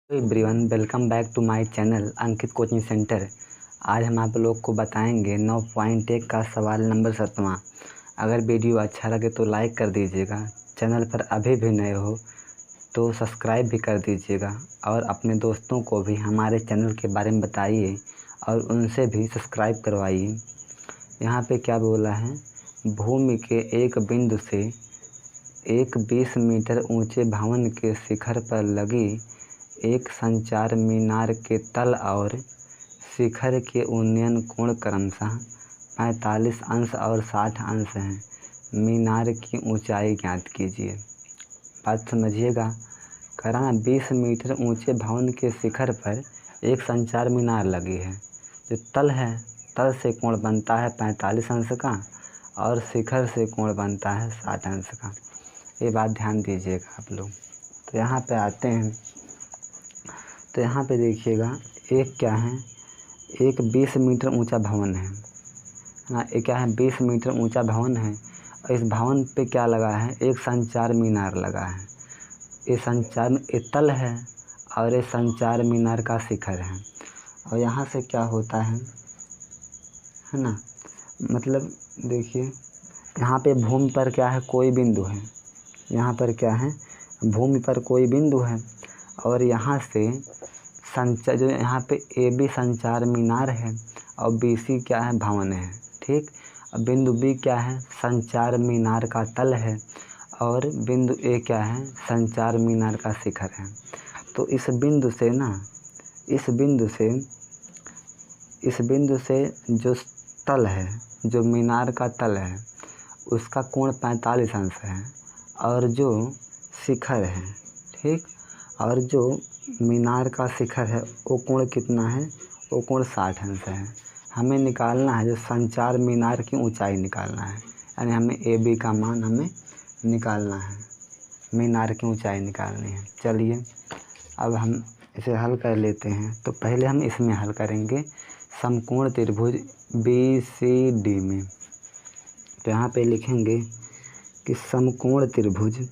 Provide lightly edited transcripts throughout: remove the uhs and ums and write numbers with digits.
Everyone, welcome back to my channel Ankit coaching centre. आज हम आप लोग को बताएंगे 9.1 का सवाल नंबर 7वां। अगर वीडियो अच्छा लगे तो लाइक कर दीजिएगा। चैनल पर अभी भी नए हो तो सब्सक्राइब भी कर दीजिएगा और अपने दोस्तों को भी हमारे चैनल के बारे में बताइए और उनसे भी सब्सक्राइब करवाइए। यहाँ पे क्या बोला है, भूमि के एक बिंदु से एक 20 मीटर ऊंचे भवन के शिखर पर लगी एक संचार मीनार के तल और शिखर के उन्नयन कोण क्रमशः 45 अंश और 60 अंश हैं। मीनार की ऊंचाई ज्ञात कीजिए। बात समझिएगा। कराना 20 मीटर ऊंचे भवन के शिखर पर एक संचार मीनार लगी है। जो तल है, तल से कोण बनता है 45 अंश का और शिखर से कोण बनता है 60 अंश का। ये बात ध्यान दीजिएगा आप लोग। तो यहाँ पे आते हैं, तो यहाँ पे देखिएगा, एक क्या है, एक 20 मीटर ऊंचा भवन है ना। एक क्या है, 20 मीटर ऊंचा भवन है और इस भवन पे क्या लगा है, एक संचार मीनार लगा है। ये संचार ये तल है और ये संचार मीनार का शिखर है। और यहाँ से क्या होता है ना, मतलब देखिए, यहाँ पे भूमि पर क्या है, कोई बिंदु है। यहाँ पर क्या है, भूमि पर कोई बिंदु है और यहाँ से संचार, जो यहाँ पे ए बी संचार मीनार है और बी सी क्या है, भवन है। ठीक। और बिंदु बी क्या है, संचार मीनार का तल है और बिंदु ए क्या है, संचार मीनार का शिखर है। तो इस बिंदु से ना, इस बिंदु से जो तल है, जो मीनार का तल है, उसका कोण 45 अंश है और जो शिखर है, ठीक, और जो मीनार का शिखर है वो कोण कितना है, वो कोण 60 अंश है। हमें निकालना है जो संचार मीनार की ऊंचाई निकालना है, यानी हमें ए बी का मान हमें निकालना है, मीनार की ऊंचाई निकालनी है। चलिए अब हम इसे हल कर लेते हैं। तो पहले हम इसमें हल करेंगे समकोण त्रिभुज बी सी डी में। तो यहाँ पे लिखेंगे कि समकोण त्रिभुज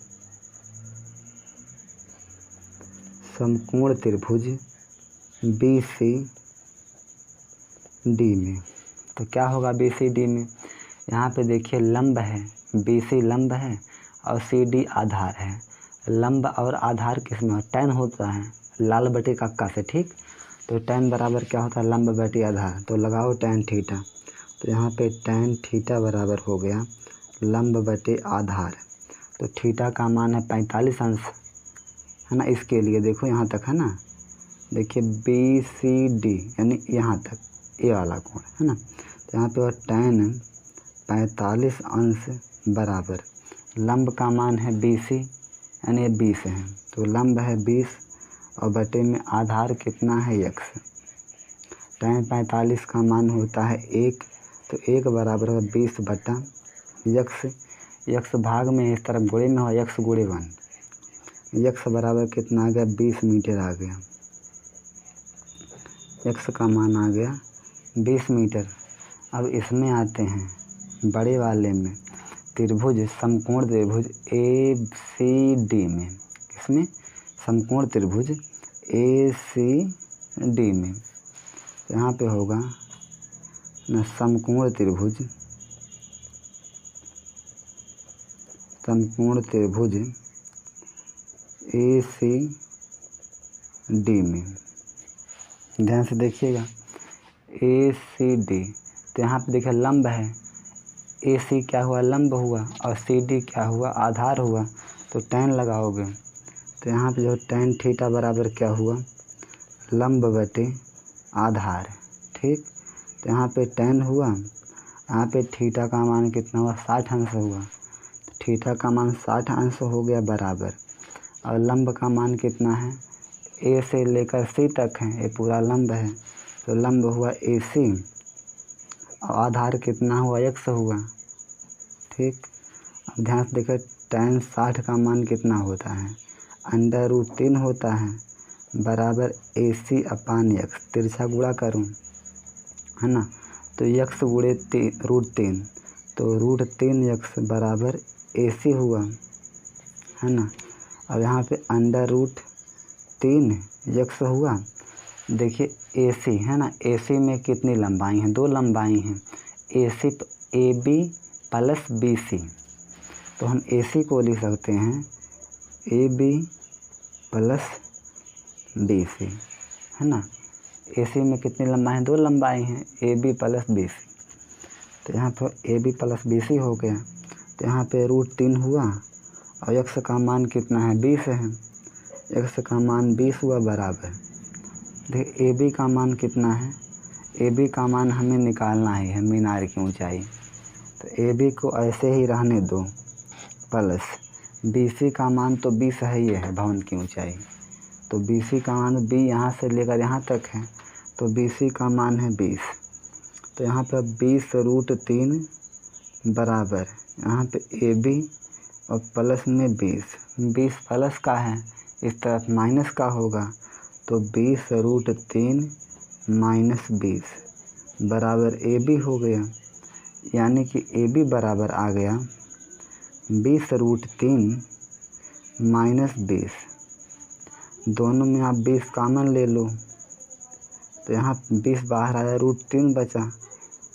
बी सी डी में। तो क्या होगा बी सी डी में, यहाँ पे देखिए लंब है, बी सी लंब है और सी डी आधार है। लंब और आधार किस में, टैन होता है लाल बटे कक्का से। ठीक। तो टैन बराबर क्या होता है, लंब बटे आधार। तो लगाओ टैन थीटा। तो यहाँ पे टैन थीटा बराबर हो गया लंब बटे आधार। तो थीटा का मान है 45 अंश, है ना। इसके लिए देखो यहाँ तक है ना, देखिए बी सी डी यानी यहाँ तक ये वाला कोण है ना। तो यहाँ पे और टैन 45 अंश बराबर लंब का मान है 20 यानी 20 है। तो लंब है 20 और बटे में आधार कितना है, x। टैन 45 का मान होता है 1, तो 1 बराबर है 20 बटा x भाग में इस तरफ गुणे में हो, x गुणे 1। x बराबर कितना आ गया, 20 मीटर आ गया। x का मान आ गया 20 मीटर। अब इसमें आते हैं बड़े वाले में, त्रिभुज समकोण त्रिभुज ए सी डी में। किसमें, समकोण त्रिभुज ए सी डी में। यहाँ पे होगा ना समकोण त्रिभुज ए सी डी में। ध्यान से देखिएगा, ए सी डी। तो यहाँ पे देखिए लंब है, ए सी क्या हुआ, लंब हुआ और सी डी क्या हुआ, आधार हुआ। तो टैन लगाओगे तो यहाँ पे जो टैन थीटा बराबर क्या हुआ, लंब बटे आधार। ठीक। तो यहाँ पे टैन हुआ, यहाँ पे थीटा का मान कितना हुआ, 60 अंश हुआ। तो थीटा का मान 60 अंश हो गया बराबर, और लंब का मान कितना है, ए से लेकर सी तक है, ये पूरा लंब है। तो लंब हुआ ए सी और आधार कितना हुआ, x हुआ। ठीक। अब ध्यान से देखिए, टैन 60 का मान कितना होता है, √3 होता है बराबर AC अपान x। तिरछा गुणा करूँ, है ना। तो x गुणे √3, तो √3x बराबर AC हुआ, है ना। अब यहाँ पे √3 यक्स हुआ। देखिए AC है ना, AC में कितनी लंबाई हैं, 2 लंबाई हैं, AB प्लस BC। तो हम AC को लिख सकते हैं AB प्लस BC, है ना। AC में कितनी लंबाई हैं, 2 लंबाई हैं, AB प्लस BC। तो यहाँ पर AB प्लस BC हो गया। तो यहाँ पे √3 हुआ और x का मान कितना है, 20 है। x का मान 20 हुआ बराबर। देखिए AB का मान कितना है, AB का मान हमें निकालना ही है, मीनार की ऊंचाई। तो AB को ऐसे ही रहने दो, प्लस BC का मान तो 20 है, ये है भवन की ऊंचाई। तो BC का मान B यहाँ से लेकर यहाँ तक है, तो BC का मान है 20। तो यहाँ पर 20√3 बराबर, यहाँ पे AB और प्लस में 20 प्लस का है, इस तरफ माइनस का होगा। तो 20√3 माइनस 20 बराबर AB हो गया। यानी कि AB बराबर आ गया 20√3 माइनस 20। दोनों में आप 20 कॉमन ले लो, तो यहाँ 20 बाहर आया, √3 बचा,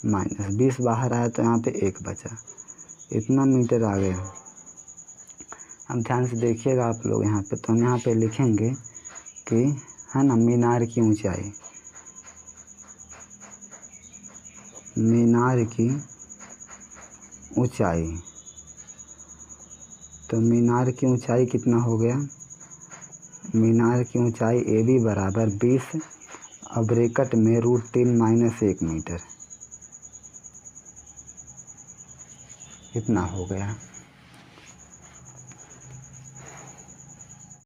माइनस 20 बाहर आया तो यहाँ पे 1 बचा। इतना मीटर आ गया। अब ध्यान से देखिएगा आप लोग यहाँ पे। तो हम यहाँ पे लिखेंगे कि, है ना, मीनार की ऊंचाई, मीनार की ऊंचाई। तो मीनार की ऊंचाई कितना हो गया, मीनार की ऊंचाई AB बराबर 20 और ब्रैकेट में √3 माइनस 1 मीटर, इतना हो गया।